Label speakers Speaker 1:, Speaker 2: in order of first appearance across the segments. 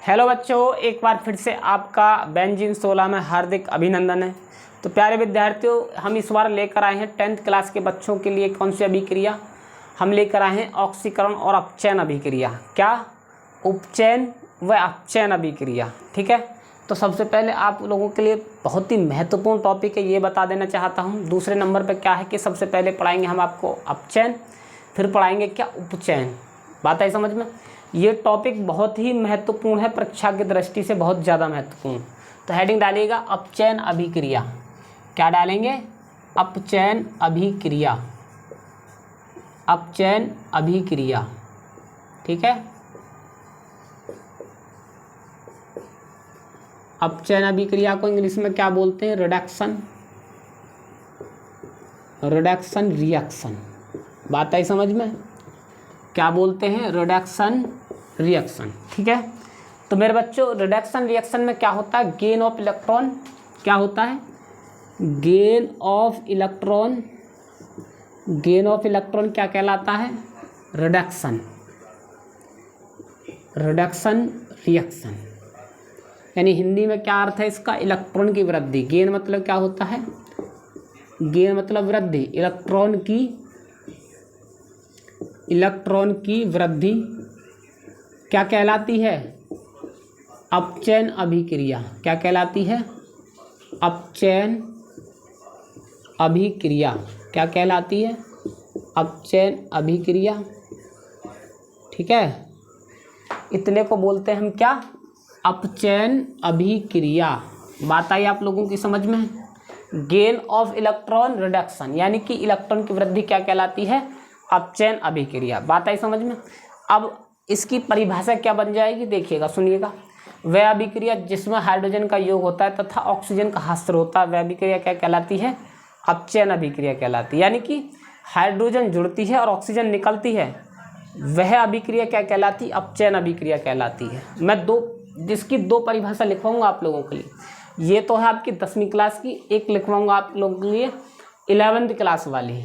Speaker 1: Hello बच्चों, एक बार फिर से आपका बेंजीन 16 में हार्दिक अभिनंदन है। तो प्यारे विद्यार्थियों, हम इस बार लेकर आए हैं 10th क्लास के बच्चों के लिए कौन सी अभिक्रिया। हम लेकर आए हैं ऑक्सीकरण और अपचयन अभिक्रिया। क्या? उपचयन व अपचयन अभिक्रिया। ठीक है। तो सबसे पहले आप लोगों के लिए बहुत ही महत्वपूर्ण टॉपिक है, ये बता देना चाहता हूँ। दूसरे नंबर पर क्या है कि सबसे पहले पढ़ाएंगे हम आपको अपचयन, फिर पढ़ाएंगे क्या उपचयन। बात आई समझ में? ये टॉपिक बहुत ही महत्वपूर्ण है, परीक्षा की दृष्टि से बहुत ज़्यादा महत्वपूर्ण। तो हेडिंग डालिएगा अपचयन अभिक्रिया। क्या डालेंगे? अपचयन अभिक्रिया। अपचयन अभिक्रिया। ठीक है। अपचयन अभिक्रिया को इंग्लिश में क्या बोलते हैं? Reduction reaction. बात आई समझ में? क्या बोलते हैं? Reduction reaction. ठीक है। तो मेरे बच्चों, रिडक्शन रिएक्शन में क्या होता है? Gain of electron. क्या होता है? Gain of electron. Gain of electron क्या कहलाता है? Reduction reaction. यानी हिंदी में क्या अर्थ है इसका? इलेक्ट्रॉन की वृद्धि। गेन मतलब क्या होता है? गेन मतलब वृद्धि। इलेक्ट्रॉन की वृद्धि क्या कहलाती है? अपचयन अभिक्रिया। क्या कहलाती है? अपचयन अभिक्रिया। क्या कहलाती है? अपचयन अभिक्रिया। ठीक है। इतने को बोलते हैं हम क्या? अपचयन अभिक्रिया। बात आई आप लोगों की समझ में? गेन ऑफ इलेक्ट्रॉन रिडक्शन, यानी कि इलेक्ट्रॉन की वृद्धि क्या कहलाती है? अपचयन अभिक्रिया। बात आई समझ में? अब इसकी परिभाषा क्या बन जाएगी, देखिएगा, सुनिएगा। वह अभिक्रिया जिसमें हाइड्रोजन का योग होता है तथा ऑक्सीजन का हस्तर होता है, वह अभिक्रिया क्या कहलाती है? अपचयन अभिक्रिया कहलाती है। यानी कि हाइड्रोजन जुड़ती है और ऑक्सीजन निकलती है, वह अभिक्रिया क्या कहलाती है? अपचयन अभिक्रिया कहलाती है। मैं जिसकी दो परिभाषा लिखवाऊंगा आप लोगों के लिए। ये तो है आपकी 10वीं क्लास की, एक लिखवाऊंगा आप लोगों के लिए 11th क्लास वाली।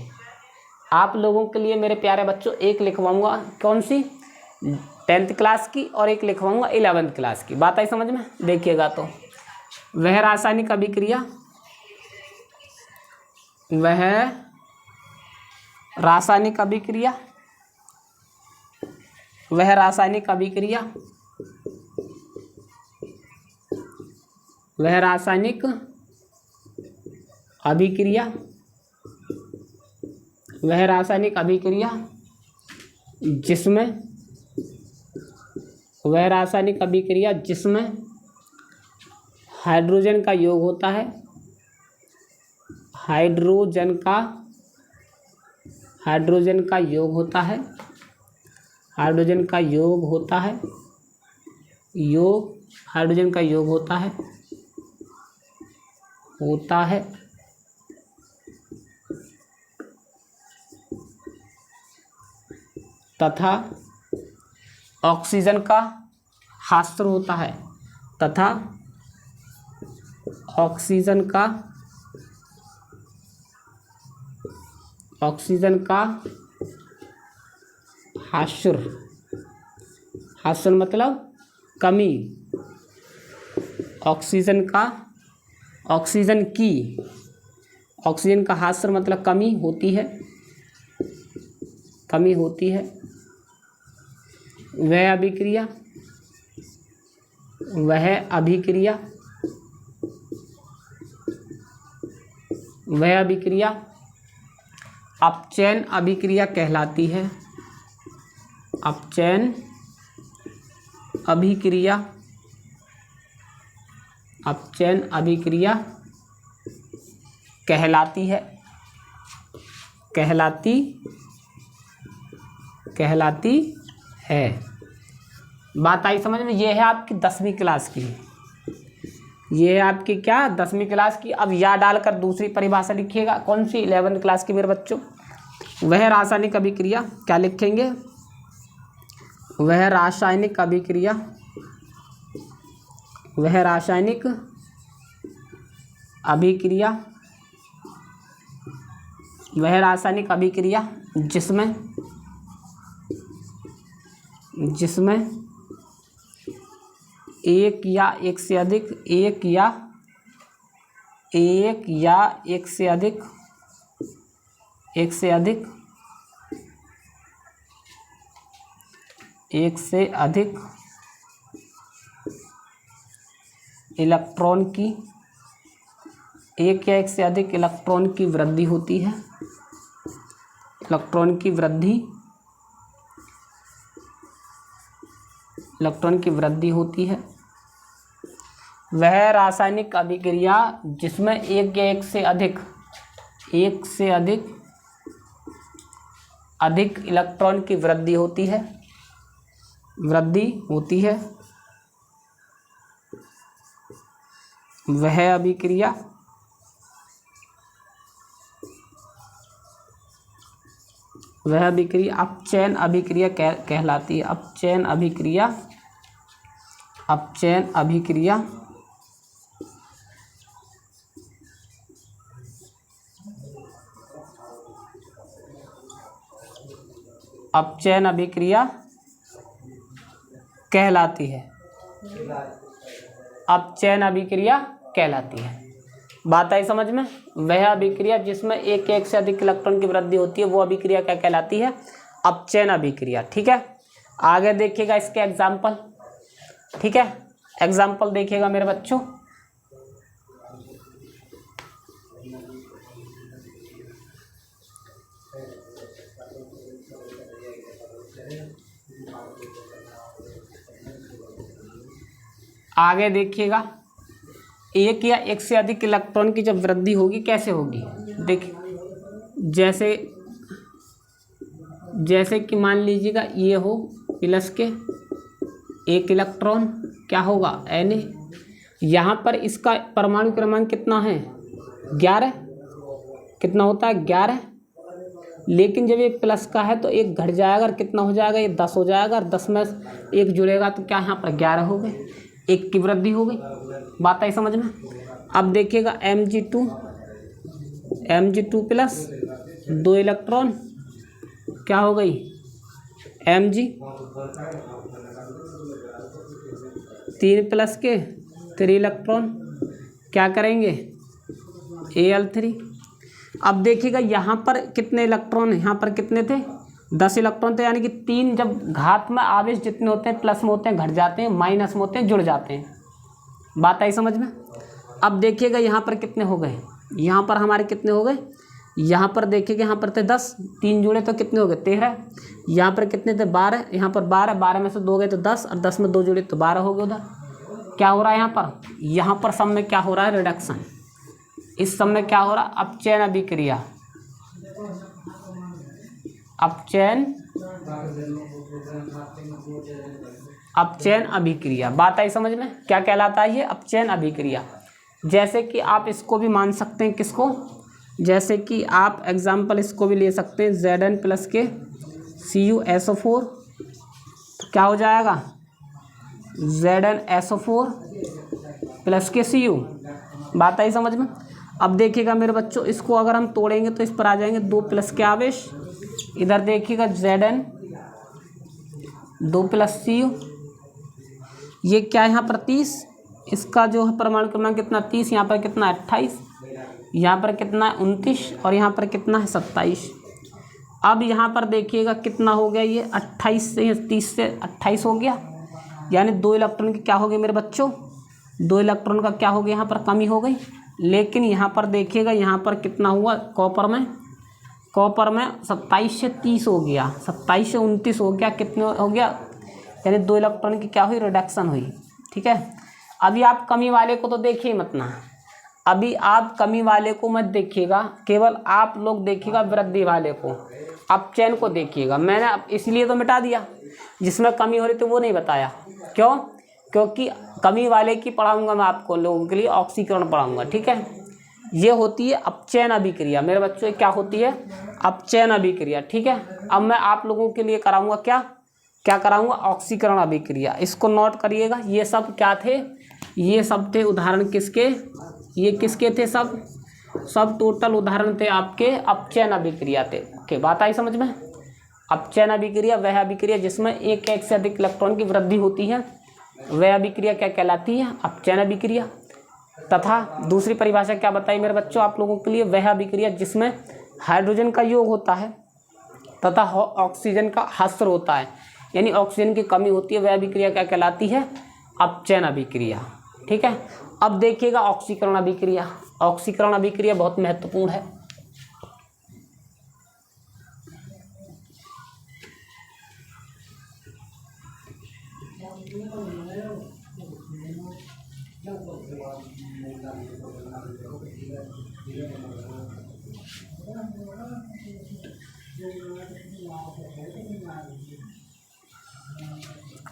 Speaker 1: आप लोगों के लिए मेरे प्यारे बच्चों एक लिखवाऊंगा कौन सी? 10th क्लास की, और एक लिखवाऊंगा 11th क्लास की। बात आई समझ में? देखिएगा। तो वह रासायनिक अभिक्रिया, वह रासायनिक अभिक्रिया, वह रासायनिक अभिक्रिया, वह रासायनिक अभिक्रिया, वह रासायनिक अभिक्रिया जिसमें, वह रासायनिक अभिक्रिया जिसमें हाइड्रोजन का योग होता है, हाइड्रोजन का योग होता है, हाइड्रोजन का योग होता है, हाइड्रोजन का योग होता है तथा ऑक्सीजन का हस्तर होता है, तथा ऑक्सीजन का हस्तर मतलब कमी। ऑक्सीजन का हस्तर मतलब कमी होती है, वह अभिक्रिया अपचयन अभिक्रिया कहलाती है। अपचयन अभिक्रिया कहलाती है। बात आई समझ में? ये है आपकी 10वीं क्लास की। ये है आपकी क्या? 10वीं क्लास की। अब या डालकर दूसरी परिभाषा लिखिएगा। कौन सी? 11th क्लास की मेरे बच्चों। वह रासायनिक अभिक्रिया, क्या लिखेंगे? वह रासायनिक अभिक्रिया, वह रासायनिक अभिक्रिया, वह रासायनिक अभिक्रिया जिसमें एक या एक से अधिक, एक या एक से अधिक, एक से अधिक, एक से अधिक इलेक्ट्रॉन की, एक या एक से अधिक इलेक्ट्रॉन की वृद्धि होती है, इलेक्ट्रॉन की वृद्धि, इलेक्ट्रॉन की वृद्धि होती है, वह रासायनिक अभिक्रिया जिसमें एक या एक से अधिक, एक से अधिक इलेक्ट्रॉन की वृद्धि होती है, वृद्धि होती है, वह अभिक्रिया अपचयन अभिक्रिया कहलाती है। अपचयन अभिक्रिया, अपचयन अभिक्रिया अपचयन अभिक्रिया कहलाती है, अपचयन अभिक्रिया कहलाती है। बात आई समझ में? वह अभिक्रिया जिसमें एक एक से अधिक इलेक्ट्रॉन की वृद्धि होती है वो अभिक्रिया क्या कहलाती है? अपचयन अभिक्रिया। ठीक है, आगे देखिएगा इसके एग्जाम्पल। ठीक है, एग्जाम्पल देखिएगा मेरे बच्चों। आगे देखिएगा, एक या एक से अधिक इलेक्ट्रॉन की जब वृद्धि होगी कैसे होगी? देखिए, जैसे कि मान लीजिएगा ये हो प्लस के एक इलेक्ट्रॉन, क्या होगा? Na। यहाँ पर इसका परमाणु क्रमांक कितना है? 11। कितना होता है? 11। लेकिन जब ये प्लस का है तो एक घट जाएगा और कितना हो जाएगा? ये 10 हो जाएगा, और 10 में एक जुड़ेगा तो क्या यहाँ पर 11 हो गए, एक की वृद्धि हो गई। बात आई समझ में? अब देखिएगा Mg2 प्लस 2 इलेक्ट्रॉन क्या हो गई? Mg। 3 प्लस के 3 इलेक्ट्रॉन क्या करेंगे? Al3। अब देखिएगा यहाँ पर कितने इलेक्ट्रॉन, यहाँ पर कितने थे? 10 इलेक्ट्रॉन थे, यानी कि 3 जब घात में आवेश जितने होते हैं प्लस में होते हैं घट जाते हैं, माइनस में होते हैं जुड़ जाते हैं। बात आई समझ में? अब देखिएगा यहाँ पर कितने हो गए, यहाँ पर हमारे कितने हो गए? यहाँ पर देखिएगा यहाँ पर थे 10, 3 जुड़े तो कितने हो गए? 13। यहाँ पर कितने थे? 12। यहाँ पर 12, 12 में से 2 गए तो 10, और 10 में 2 जुड़े तो 12 हो गए। उधर क्या हो रहा है? यहाँ पर सब में क्या हो रहा है? रिडक्शन। इस सब में क्या हो रहा है? अपचयन अभिक्रिया, अपचयन अभिक्रिया। बात आई समझ में? क्या कहलाता है ये? अपचयन अभिक्रिया। जैसे कि आप इसको भी मान सकते हैं, किसको? जैसे कि आप एग्जाम्पल इसको भी ले सकते हैं, Zn प्लस के CuSO4 तो क्या हो जाएगा? ZnSO4 प्लस के Cu। बात आई समझ में? अब देखिएगा मेरे बच्चों, इसको अगर हम तोड़ेंगे तो इस पर आ जाएंगे 2 प्लस के आवेश। इधर देखिएगा Zn 2 प्लस Cu, ये क्या है यहाँ पर 30, इसका जो है परमाणु क्रमांक कितना? 30। यहाँ पर कितना? 28। यहाँ पर कितना है? 29। और यहाँ पर कितना है? 27। अब यहाँ पर देखिएगा कितना हो गया? ये 28 से 30 से 28 हो गया, यानी 2 इलेक्ट्रॉन की क्या हो गई मेरे बच्चों? 2 इलेक्ट्रॉन का क्या हो गया? यहाँ पर कमी हो गई। लेकिन यहाँ पर देखिएगा, यहाँ पर कितना हुआ? कॉपर में 27 से 30 हो गया, 27 से 29 हो गया, कितने हो गया? यानी 2 इलेक्ट्रॉन की क्या हुई? रिडक्शन हुई। ठीक है, अभी आप कमी वाले को तो देखिए मत ना, अभी आप कमी वाले को मत देखिएगा, केवल आप लोग देखिएगा वृद्धि वाले को, अपचयन को देखिएगा। मैंने इसलिए तो मिटा दिया, जिसमें कमी हो रही थी वो नहीं बताया। क्यों? क्योंकि कमी वाले की पढ़ाऊँगा मैं आपको लोगों के लिए, ऑक्सीकरण पढ़ाऊँगा। ठीक है, ये होती है अपचयन अभिक्रिया मेरे बच्चों। क्या होती है? अपचयन अभिक्रिया। ठीक है, अब मैं आप लोगों के लिए कराऊंगा क्या कराऊंगा? ऑक्सीकरण अभिक्रिया। इसको नोट करिएगा। ये सब क्या थे? ये सब थे उदाहरण किसके? ये किसके थे? सब टोटल उदाहरण थे आपके अपचयन अभिक्रिया थे। ओके, बात आई समझ में? अपचयन अभिक्रिया वह अभिक्रिया जिसमें एक से अधिक इलेक्ट्रॉन की वृद्धि होती है, वह अभिक्रिया क्या कहलाती है? अपचयन अभिक्रिया। तथा दूसरी परिभाषा क्या बताई मेरे बच्चों आप लोगों के लिए? वह अभिक्रिया जिसमें हाइड्रोजन का योग होता है तथा ऑक्सीजन का ह्रास होता है, यानी ऑक्सीजन की कमी होती है, वह अभिक्रिया क्या कहलाती है? अपचयन अभिक्रिया। ठीक है। अब देखिएगा ऑक्सीकरण अभिक्रिया। ऑक्सीकरण अभिक्रिया बहुत महत्वपूर्ण है।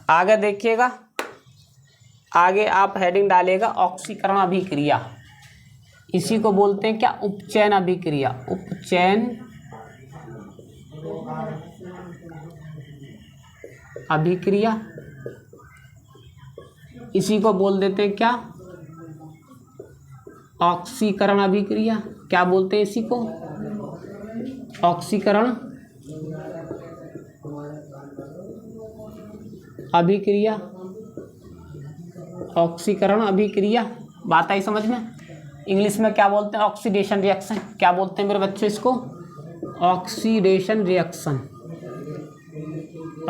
Speaker 1: आगे देखिएगा, आगे आप हेडिंग डालेगा ऑक्सीकरण अभिक्रिया। इसी को बोलते हैं क्या? उपचयन अभिक्रिया। उपचयन अभिक्रिया, इसी को बोल देते हैं क्या? ऑक्सीकरण अभिक्रिया। क्या बोलते हैं इसी को? ऑक्सीकरण अभिक्रिया। ऑक्सीकरण अभिक्रिया, बात आई समझ में? इंग्लिश में क्या बोलते हैं? Oxidation reaction. क्या बोलते हैं मेरे बच्चों इसको? Oxidation reaction.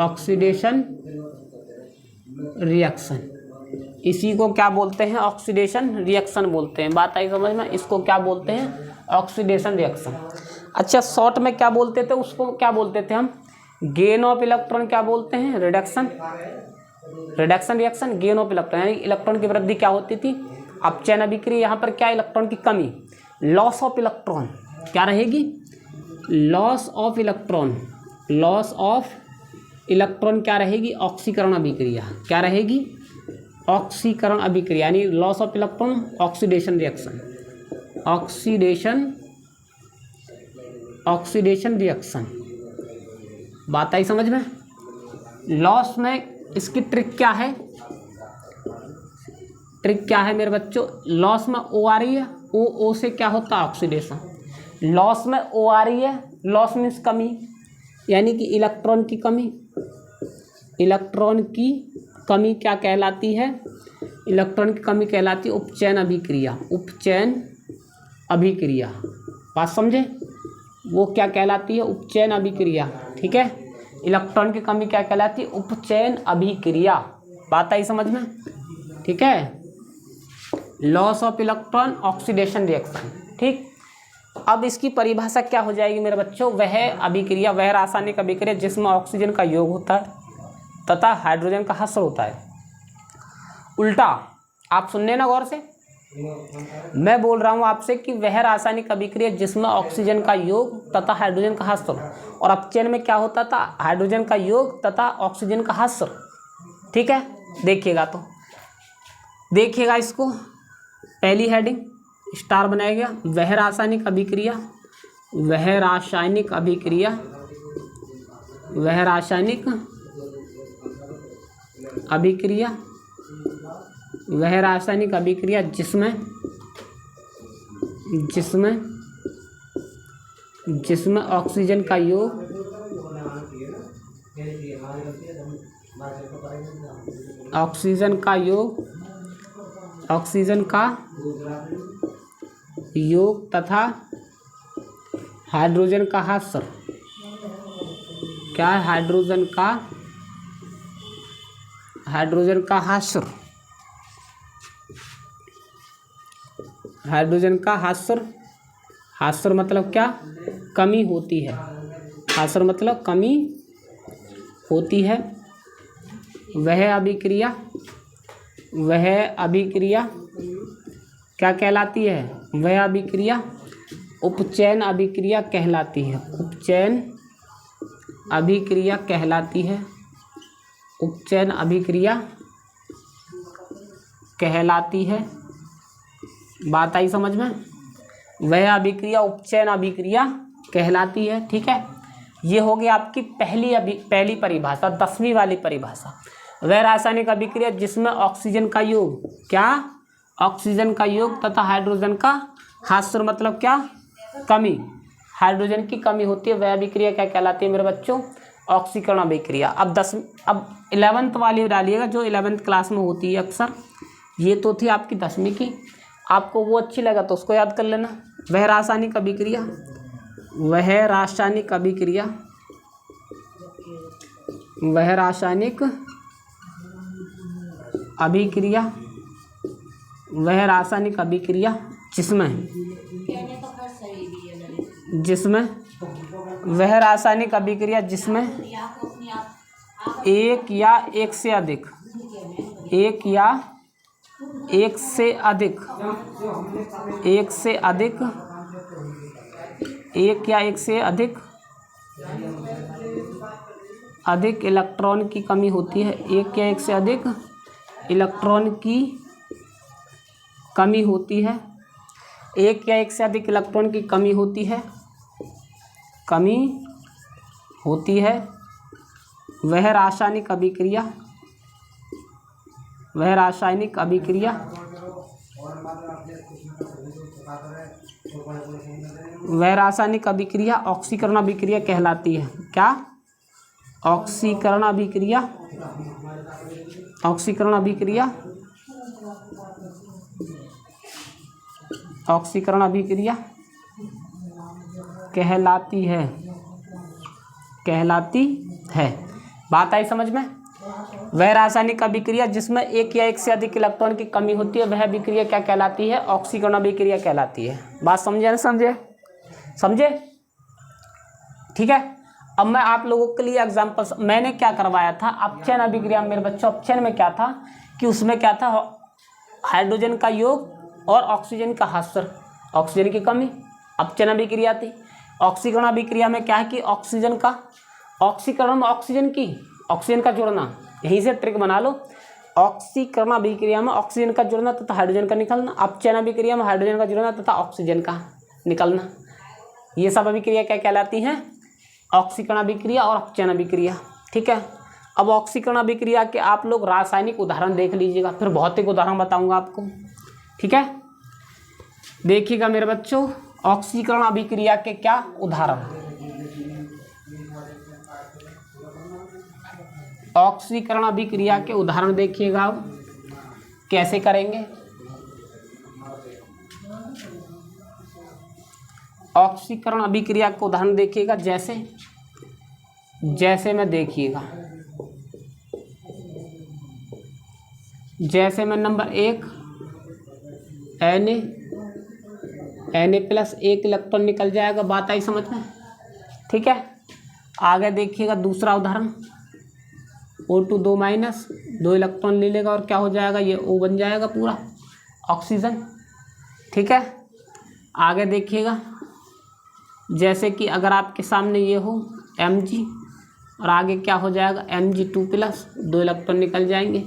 Speaker 1: ऑक्सीडेशन रिएक्शन, इसी को क्या बोलते हैं? ऑक्सीडेशन रिएक्शन बोलते हैं। बात आई समझ में? इसको क्या बोलते हैं? Oxidation reaction. अच्छा, शॉर्ट में क्या बोलते थे उसको? क्या बोलते थे हम? Gain of electron. क्या बोलते हैं? Reduction. Reduction reaction, gain of electron, यानी इलेक्ट्रॉन की वृद्धि क्या होती थी? अपचयन अभिक्रिया। यहाँ पर क्या? इलेक्ट्रॉन की कमी, लॉस ऑफ इलेक्ट्रॉन। क्या रहेगी? Loss of electron. Loss of electron क्या रहेगी? ऑक्सीकरण अभिक्रिया। क्या रहेगी? ऑक्सीकरण अभिक्रिया, यानी loss of electron, oxidation reaction. Oxidation reaction, बात आई समझ में? लॉस में इसकी ट्रिक क्या है? ट्रिक क्या है मेरे बच्चों? लॉस में ओ आ रही है, ओ से क्या होता है? ऑक्सीडेशन। लॉस में ओ आ रही है, लॉस मीन्स कमी, यानी कि इलेक्ट्रॉन की कमी। इलेक्ट्रॉन की कमी क्या कहलाती है? इलेक्ट्रॉन की कमी कहलाती है उपचयन अभिक्रिया। उपचयन अभिक्रिया, बात समझे? वो क्या कहलाती है? उपचयन अभिक्रिया। ठीक है। इलेक्ट्रॉन की कमी क्या कहलाती है? उपचयन अभिक्रिया। बात आई समझ में? ठीक है। Loss of electron, oxidation reaction. ठीक। अब इसकी परिभाषा क्या हो जाएगी मेरे बच्चों? वह अभिक्रिया, वह रासायनिक अभिक्रिया जिसमें ऑक्सीजन का योग होता है तथा हाइड्रोजन का ह्रास होता है। उल्टा, आप सुनने ना गौर से, मैं बोल रहा हूँ आपसे कि वह रासायनिक अभिक्रिया जिसमें ऑक्सीजन का योग तथा हाइड्रोजन का ह्रास, और अपचयन में क्या होता था? हाइड्रोजन का योग तथा ऑक्सीजन का ह्रास। ठीक है। देखिएगा, तो देखिएगा इसको, पहली हेडिंग स्टार बनाया गया, वह रासायनिक अभिक्रिया। वह रासायनिक अभिक्रिया, वह रासायनिक अभिक्रिया, वह रासायनिक अभिक्रिया जिसमें जिसमें जिसमें ऑक्सीजन का योग ऑक्सीजन का योग तथा हाइड्रोजन का ह्रास। क्या है? हाइड्रोजन का ह्रास। हाइड्रोजन का ह्रास मतलब क्या? कमी होती है। ह्रास मतलब कमी होती है। वह अभिक्रिया क्या कहलाती है? वह अभिक्रिया उपचयन अभिक्रिया कहलाती है। उपचयन अभिक्रिया कहलाती है। उपचयन अभिक्रिया कहलाती है। बात आई समझ में? वह अभिक्रिया उपचयन अभिक्रिया कहलाती है। ठीक है। ये हो गई आपकी पहली परिभाषा, 10वीं वाली परिभाषा। वह रासायनिक अभिक्रिया जिसमें ऑक्सीजन का योग, क्या? ऑक्सीजन का योग तथा हाइड्रोजन का ह्रास मतलब क्या? कमी। हाइड्रोजन की कमी होती है, वह अभिक्रिया क्या कहलाती है मेरे बच्चों? ऑक्सीकरण अभिक्रिया। अब 11th वाली डालिएगा जो 11th क्लास में होती है अक्सर। ये तो थी आपकी 10वीं की, आपको वो अच्छी लगा तो उसको याद कर लेना। वह रासायनिक अभिक्रिया, वह रासायनिक अभिक्रिया, वह रासायनिक अभिक्रिया, वह रासायनिक अभिक्रिया जिसमें वह रासायनिक अभिक्रिया जिसमें एक या एक से अधिक इलेक्ट्रॉन की कमी होती है। एक या एक से अधिक इलेक्ट्रॉन की कमी होती है। एक या एक से अधिक इलेक्ट्रॉन की कमी होती है वह रासायनिक अभिक्रिया ऑक्सीकरण अभिक्रिया कहलाती है। क्या? ऑक्सीकरण अभिक्रिया कहलाती है। बात आई समझ में? वह रासायनिक अभिक्रिया जिसमें एक या एक से अधिक इलेक्ट्रॉन की कमी होती है वह अभिक्रिया क्या कहलाती है? ऑक्सीकरण अभिक्रिया कहलाती है। बात समझे ना? समझे? ठीक है। अब मैं आप लोगों के लिए एग्जाम्पल, मैंने क्या करवाया था अपचयन अभिक्रिया मेरे बच्चों। अपचयन में क्या था कि उसमें क्या था, हाइड्रोजन का योग और ऑक्सीजन का हस्तर, ऑक्सीजन की कमी, अपचयन अभिक्रिया थी। ऑक्सीकरण अभिक्रिया में क्या है कि ऑक्सीजन का ऑक्सीकरण में ऑक्सीजन का जुड़ना, यहीं से ट्रिक बना लो। ऑक्सीकरण अभिक्रिया में ऑक्सीजन का जुड़ना तथा हाइड्रोजन का निकलना, अपचयन अभिक्रिया में हाइड्रोजन का जुड़ना तथा ऑक्सीजन का निकलना। ये सब अभिक्रिया क्या कहलाती हैं? ऑक्सीकरण अभिक्रिया और अपचयन अभिक्रिया। ठीक है। अब ऑक्सीकरण अभिक्रिया के आप लोग रासायनिक उदाहरण देख लीजिएगा, फिर भौतिक उदाहरण बताऊंगा आपको। ठीक है। देखिएगा मेरे बच्चों, ऑक्सीकरण अभिक्रिया के क्या उदाहरण। ऑक्सीकरण अभिक्रिया के उदाहरण देखिएगा अब कैसे करेंगे। ऑक्सीकरण अभिक्रिया का उदाहरण देखिएगा जैसे में देखिएगा, जैसे में नंबर 1 Na प्लस 1 इलेक्ट्रॉन निकल जाएगा। बात आई समझ में? ठीक है। आगे देखिएगा दूसरा उदाहरण, O2 2 माइनस 2 इलेक्ट्रॉन ले लेगा और क्या हो जाएगा, ये O बन जाएगा पूरा ऑक्सीजन। ठीक है। आगे देखिएगा, जैसे कि अगर आपके सामने ये हो Mg और आगे क्या हो जाएगा Mg2 प्लस 2 इलेक्ट्रॉन निकल जाएंगे।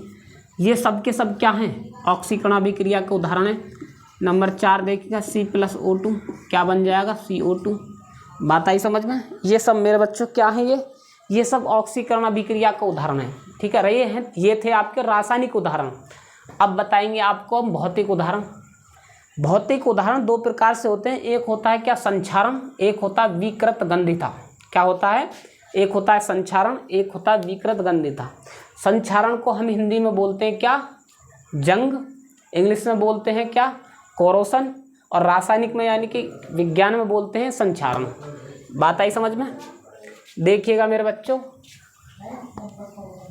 Speaker 1: ये सब के सब क्या हैं? ऑक्सीकरण अभिक्रिया के उदाहरण है। नंबर 4 देखिएगा C प्लस O2 क्या बन जाएगा, CO2। बात आई समझ में? ये सब मेरे बच्चों क्या है, ये सब ऑक्सीकरण अभिक्रिया का उदाहरण है। ठीक है। ये थे आपके रासायनिक उदाहरण। अब बताएंगे आपको हम भौतिक उदाहरण। भौतिक उदाहरण 2 प्रकार से होते हैं। एक होता है क्या, संक्षारण, एक होता है विकृत गंधिता। क्या होता है? एक होता है संक्षारण, एक होता है विकृत गंधिता। संक्षारण को हम हिंदी में बोलते हैं क्या, जंग, इंग्लिश में बोलते हैं क्या, कोरोशन, और रासायनिक में यानी कि विज्ञान में बोलते हैं संक्षारण। बात आई समझ में? देखिएगा मेरे बच्चों,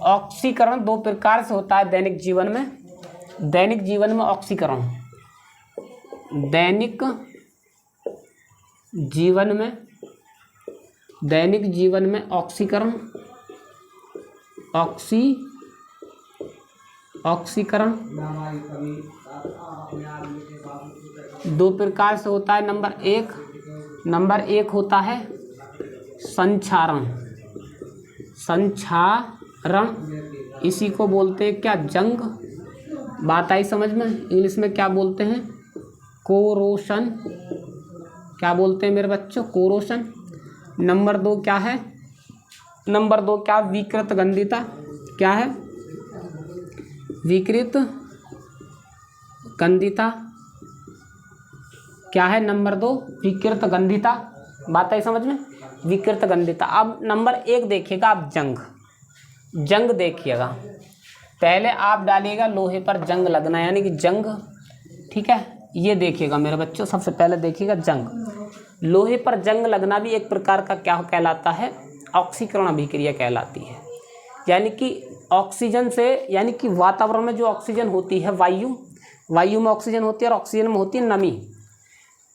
Speaker 1: ऑक्सीकरण 2 प्रकार से होता है दैनिक जीवन में ऑक्सीकरण, दैनिक जीवन में ऑक्सीकरण 2 प्रकार से होता है। नंबर 1 होता है संक्षारण, इसी को बोलते हैं क्या, जंग। बात आई समझ में? इंग्लिश में क्या बोलते हैं, कोरोशन। क्या बोलते हैं मेरे बच्चों, कोरोशन। नंबर 2 क्या है, विकृत गंधिता। क्या है, विकृत गंधिता। क्या है नंबर 2, विकृत गंधिता। बात आई समझ में? विकृत गंधिता। अब नंबर 1 देखिएगा आप, जंग। जंग देखिएगा, पहले आप डालिएगा लोहे पर जंग लगना, यानी कि जंग, ठीक है। ये देखिएगा मेरे बच्चों, सबसे पहले देखिएगा जंग। लोहे पर जंग लगना भी एक प्रकार का क्या कहलाता है, ऑक्सीकरण अभिक्रिया कहलाती है। यानी कि ऑक्सीजन से, यानी कि वातावरण में जो ऑक्सीजन होती है, वायु में ऑक्सीजन होती है और ऑक्सीजन में होती है नमी।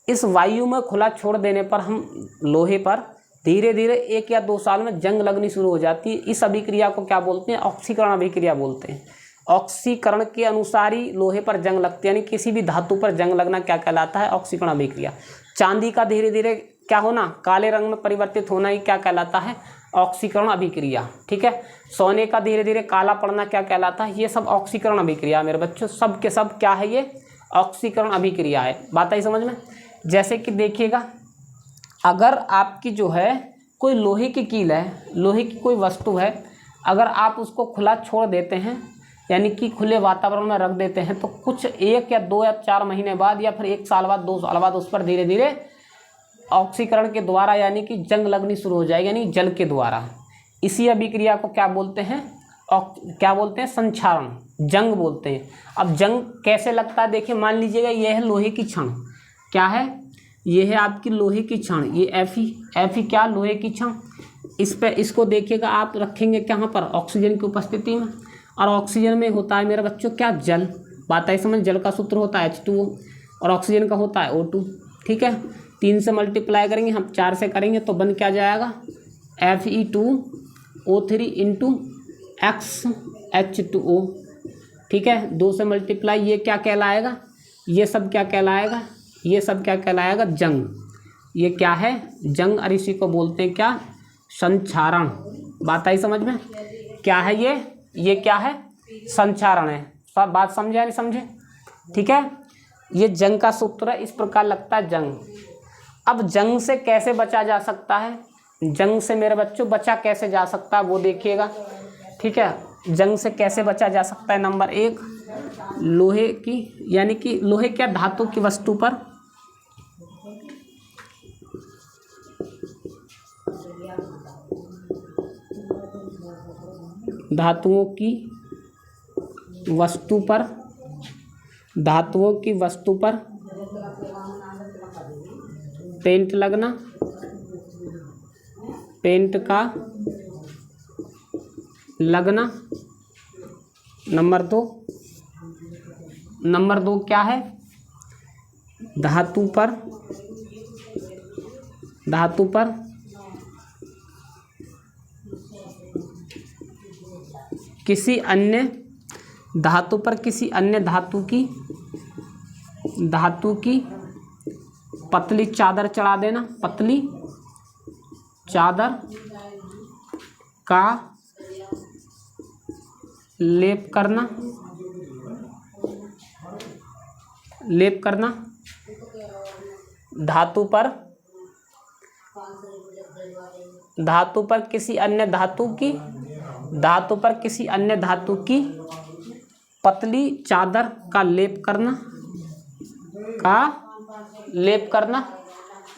Speaker 1: इस वायु में खुला छोड़ देने पर हम लोहे पर धीरे धीरे 1 या 2 साल में जंग लगनी शुरू हो जाती है। इस अभिक्रिया को क्या बोलते हैं, ऑक्सीकरण अभिक्रिया बोलते हैं। ऑक्सीकरण के अनुसार ही लोहे पर जंग लगती है, यानी किसी भी धातु पर जंग लगना क्या कहलाता है, ऑक्सीकरण अभिक्रिया। चांदी का धीरे धीरे क्या होना, काले रंग में परिवर्तित होना ही क्या कहलाता है, ऑक्सीकरण अभिक्रिया, ठीक है। सोने का धीरे धीरे काला पड़ना क्या कहलाता है, ये सब ऑक्सीकरण अभिक्रिया मेरे बच्चों, सब के सब क्या है, ये ऑक्सीकरण अभिक्रिया है। बात आई समझ में। जैसे कि देखिएगा, अगर आपकी जो है कोई लोहे की कील है, लोहे की कोई वस्तु है, अगर आप उसको खुला छोड़ देते हैं, यानी कि खुले वातावरण में रख देते हैं, तो कुछ 1 या 2 या 4 महीने बाद या फिर 1 साल बाद, 2 साल बाद उस पर धीरे धीरे ऑक्सीकरण के द्वारा यानी कि जंग लगनी शुरू हो जाएगी, यानी जल के द्वारा। इसी अभिक्रिया को क्या बोलते हैं, क्या बोलते हैं, संक्षारण, जंग बोलते हैं। अब जंग कैसे लगता है, देखिए मान लीजिएगा यह है लोहे की छड़, क्या है, ये है आपकी लोहे की छड़, ये Fe क्या, लोहे की छड़। इस पे इसको देखिएगा आप रखेंगे कहाँ पर, ऑक्सीजन की उपस्थिति में, और ऑक्सीजन में होता है मेरे बच्चों क्या, जल। बात आई समझ। जल का सूत्र होता है H2O और ऑक्सीजन का होता है O2, ठीक है। 3 से मल्टीप्लाई करेंगे हम, 4 से करेंगे तो बन क्या जाएगा, Fe2O3 इंटू XH2O, ठीक है। 2 से मल्टीप्लाई, ये क्या कहलाएगा, ये सब क्या कहलाएगा, ये सब क्या कहलाएगा, जंग। ये क्या है, जंग, और इसी को बोलते हैं क्या, संक्षारण। बात आई समझ में। क्या है ये क्या है, संक्षारण है। सब बात समझे या नहीं समझे, ठीक है। ये जंग का सूत्र है, इस प्रकार लगता है जंग। अब जंग से कैसे बचा जा सकता है, जंग से मेरे बच्चों बचा कैसे जा सकता है वो देखिएगा, ठीक है। जंग से कैसे बचा जा सकता है, नंबर 1, लोहे की, यानी कि लोहे क्या, धातु की वस्तु पर धातुओं की वस्तु पर पेंट लगना, पेंट का लगना। नंबर 2 क्या है, धातु पर किसी अन्य धातु की पतली चादर चढ़ा देना, पतली चादर का लेप करना, धातु पर किसी अन्य धातु की पतली चादर का लेप करना,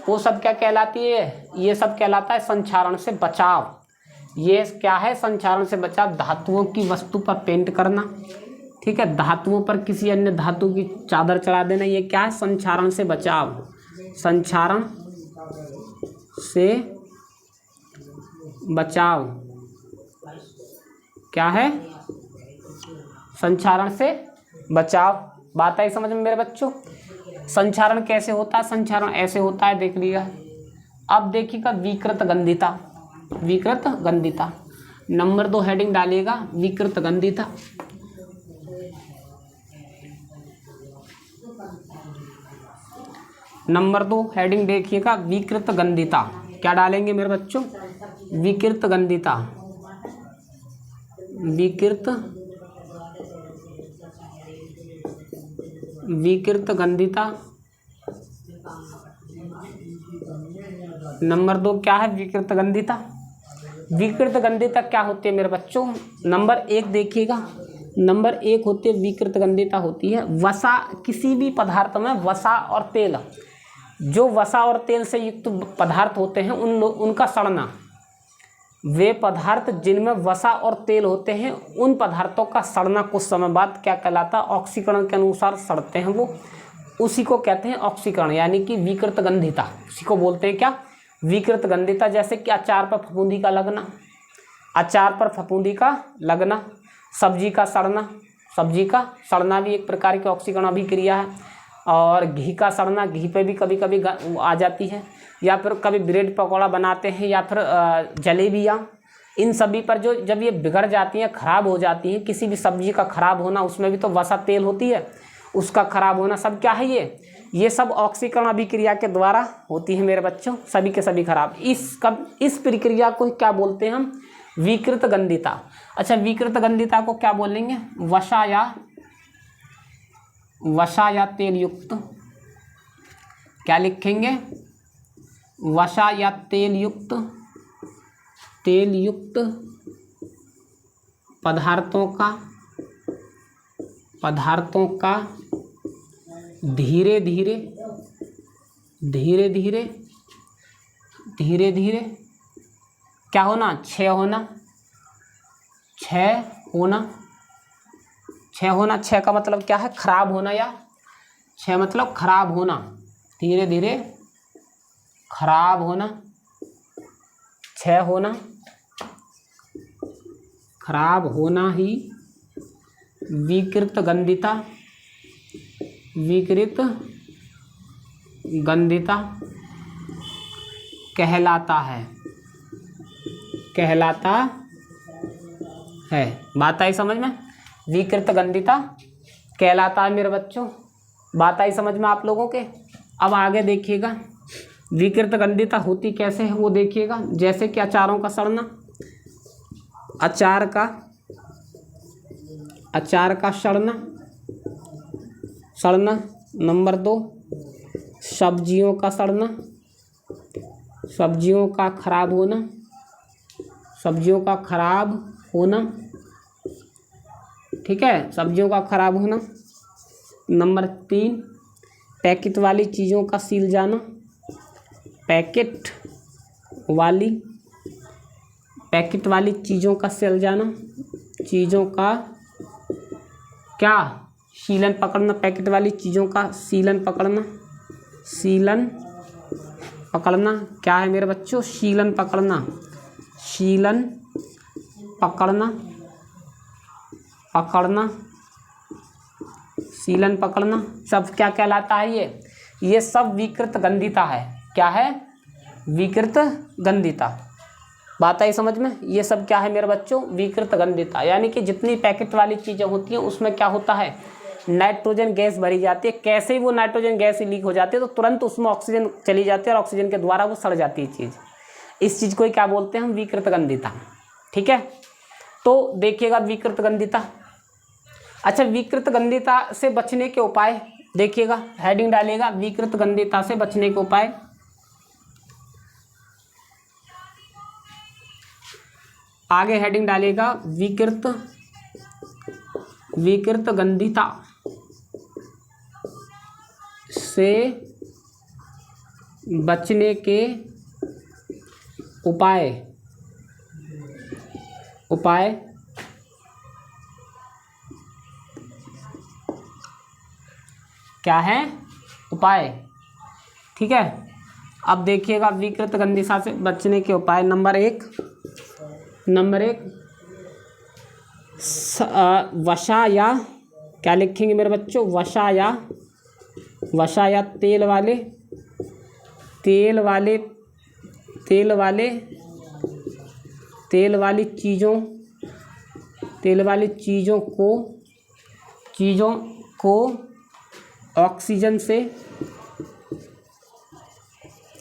Speaker 1: वो सब क्या कहलाती है, ये सब कहलाता है संक्षारण से बचाव। ये क्या है, संक्षारण से बचाव। धातुओं की वस्तु पर पेंट करना, ठीक है, धातुओं पर किसी अन्य धातु की चादर चढ़ा देना, ये क्या है, संक्षारण से बचाव। संक्षारण से बचाव क्या है, संक्षारण से बचाव। बात आई समझ में मेरे बच्चों। संक्षारण कैसे होता है, संक्षारण ऐसे होता है, देख लिएगा। अब देखिएगा विकृत गंधिता। नंबर 2 हेडिंग डालिएगा, विकृत गंधिता। नंबर 2 हेडिंग देखिएगा, विकृत गंधिता। क्या डालेंगे मेरे बच्चों, विकृत गंधिता। विकृत गंधिता। नंबर 2 क्या है, विकृत गंधिता। विकृत गंधिता क्या होती है मेरे बच्चों, नंबर 1 देखिएगा, नंबर 1 होती है विकृत गंधिता, होती है वसा, किसी भी पदार्थ में वसा और तेल जो वसा और तेल से युक्त पदार्थ होते हैं उनका सड़ना, वे पदार्थ जिनमें वसा और तेल होते हैं उन पदार्थों का सड़ना कुछ समय बाद क्या कहलाता है, ऑक्सीकरण के अनुसार सड़ते हैं वो, उसी को कहते हैं ऑक्सीकरण, यानी कि विकृत गंधिता, उसी को बोलते हैं क्या, विकृत गंधिता। जैसे कि अचार पर फफूंदी का लगना, अचार पर फफूंदी का लगना, सब्जी का सड़ना, सब्जी का सड़ना भी एक प्रकार की ऑक्सीकरण अभिक्रिया है। और घी का सड़ना, घी पे भी कभी कभी आ जाती है, या फिर कभी ब्रेड पकौड़ा बनाते हैं या फिर जलेबियाँ, इन सभी पर जो जब ये बिगड़ जाती हैं, ख़राब हो जाती हैं, किसी भी सब्जी का ख़राब होना, उसमें भी तो वसा तेल होती है, उसका ख़राब होना, सब क्या है ये सब ऑक्सीकरण अभिक्रिया के द्वारा होती है मेरे बच्चों, सभी के सभी खराब। इस प्रक्रिया को क्या बोलते हैं हम, विकृत गंधिता। अच्छा, विकृत गंधिता को क्या बोलेंगे, वसा या तेल युक्त, क्या लिखेंगे, वसा या तेल युक्त पदार्थों का धीरे धीरे क्या होना, क्षय का मतलब क्या है, खराब होना, या क्षय मतलब खराब होना, धीरे धीरे खराब होना, क्षय होना, खराब होना ही विकृत गंधिता कहलाता है। बात आई समझ में, विकृत गंधिता कहलाता है मेरे बच्चों, बात आई समझ में आप लोगों के। अब आगे देखिएगा विकृत गंधिता होती कैसे है वो देखिएगा। जैसे कि अचारों का सड़ना, अचार का सड़ना। नंबर 2, सब्जियों का सड़ना, सब्जियों का खराब होना, ठीक है, सब्जियों का खराब होना। नंबर 3, पैकेट वाली चीज़ों का सील जाना, पैकेट वाली चीज़ों का सिल जाना, चीज़ों का क्या, शीलन पकड़ना, पैकेट वाली चीज़ों का शीलन पकड़ना क्या है मेरे बच्चों, शीलन पकड़ना, शीलन पकड़ना सब क्या कहलाता है, ये सब विकृत गंधिता है। क्या है, विकृत गंधिता। बात आई समझ में, ये सब क्या है मेरे बच्चों, विकृत गंधिता। यानी कि जितनी पैकेट वाली चीज़ें होती हैं उसमें क्या होता है, नाइट्रोजन गैस भरी जाती है, कैसे ही वो नाइट्रोजन गैस लीक हो जाती है तो तुरंत उसमें ऑक्सीजन चली जाती है और ऑक्सीजन के द्वारा वो सड़ जाती है चीज़। इस चीज़ को ही क्या बोलते हैं हम, विकृत गंधिता। ठीक है, तो देखिएगा विकृत गंधिता। अच्छा, विकृत गंधिता से बचने के उपाय देखिएगा, हेडिंग डालिएगा, विकृत गंधिता से बचने के उपाय। आगे हेडिंग डालिएगा, विकृत गंधिता से बचने के उपाय क्या है, उपाय। ठीक है, अब देखिएगा विकृत गंधिता से बचने के उपाय। नंबर एक वसा या, क्या लिखेंगे मेरे बच्चों, वसा या तेल वाली चीज़ों को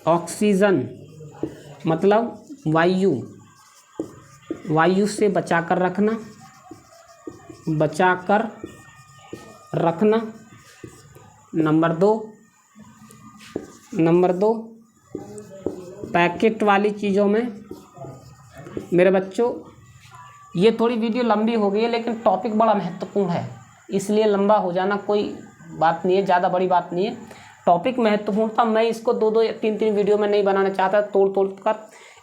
Speaker 1: ऑक्सीजन मतलब वायु से बचा कर रखना। नंबर दो पैकेट वाली चीज़ों में, मेरे बच्चों ये थोड़ी वीडियो लंबी हो गई है लेकिन टॉपिक बड़ा महत्वपूर्ण है, इसलिए लंबा हो जाना कोई बात नहीं है, ज़्यादा बड़ी बात नहीं है। टॉपिक महत्वपूर्ण था, मैं इसको 2-2 या 3-3 वीडियो में नहीं बनाना चाहता तोड़ तोड़ कर,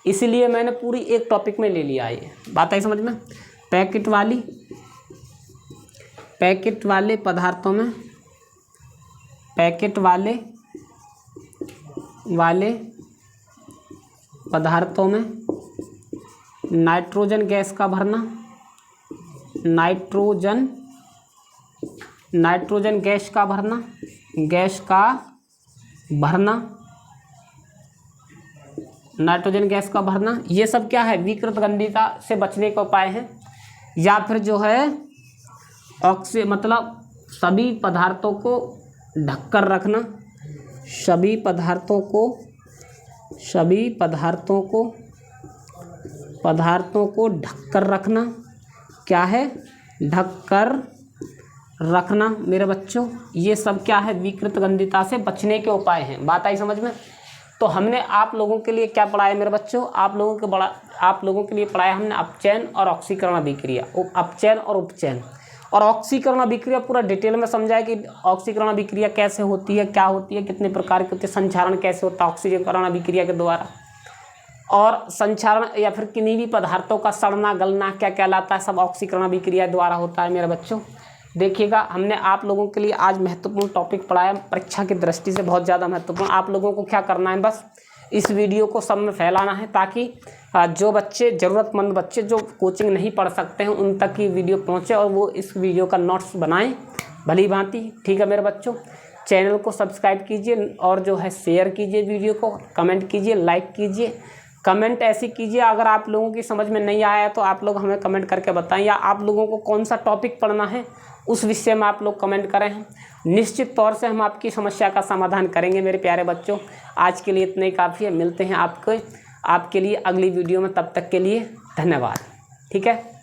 Speaker 1: इसीलिए मैंने पूरी एक टॉपिक में ले लिया। ये बात आई समझ में। पैकेट वाले पदार्थों में, पैकेट वाले पदार्थों में नाइट्रोजन गैस का भरना, नाइट्रोजन गैस का भरना, नाइट्रोजन गैस का भरना, ये सब क्या है, विकृत गंधीता से बचने का उपाय है। या फिर जो है मतलब सभी पदार्थों को ढककर रखना, सभी पदार्थों को ढककर रखना, क्या है, ढककर रखना मेरे बच्चों। ये सब क्या है, विकृत गंधीता से बचने के उपाय हैं। बात आई समझ में। तो हमने आप लोगों के लिए क्या पढ़ाया मेरे बच्चों, आप लोगों के लिए पढ़ाया हमने अपचयन और ऑक्सीकरण अभिक्रिया, अपचयन और उपचयन। और ऑक्सीकरण अभिक्रिया पूरा डिटेल में समझाया कि ऑक्सीकरण अभिक्रिया कैसे होती है, क्या होती है, कितने प्रकार के होते हैं, संक्षारण कैसे होता है ऑक्सीकरण अभिक्रिया के द्वारा, और संक्षारण या फिर किन्हीं भी पदार्थों का सड़ना गलना क्या कहलाता है, सब ऑक्सीकरण अभिक्रिया द्वारा होता है मेरे बच्चों। देखिएगा, हमने आप लोगों के लिए आज महत्वपूर्ण टॉपिक पढ़ाया, परीक्षा की दृष्टि से बहुत ज़्यादा महत्वपूर्ण। आप लोगों को क्या करना है, बस इस वीडियो को सब में फैलाना है, ताकि जो बच्चे, ज़रूरतमंद बच्चे जो कोचिंग नहीं पढ़ सकते हैं, उन तक ये वीडियो पहुंचे और वो इस वीडियो का नोट्स बनाएं भली भांति। ठीक है मेरे बच्चों, चैनल को सब्सक्राइब कीजिए और जो है शेयर कीजिए वीडियो को, कमेंट कीजिए, लाइक कीजिए। कमेंट ऐसी कीजिए, अगर आप लोगों की समझ में नहीं आया तो आप लोग हमें कमेंट करके बताएं, या आप लोगों को कौन सा टॉपिक पढ़ना है उस विषय में आप लोग कमेंट करें हैं। निश्चित तौर से हम आपकी समस्या का समाधान करेंगे मेरे प्यारे बच्चों। आज के लिए इतना ही काफ़ी है, मिलते हैं आपके लिए अगली वीडियो में, तब तक के लिए धन्यवाद। ठीक है।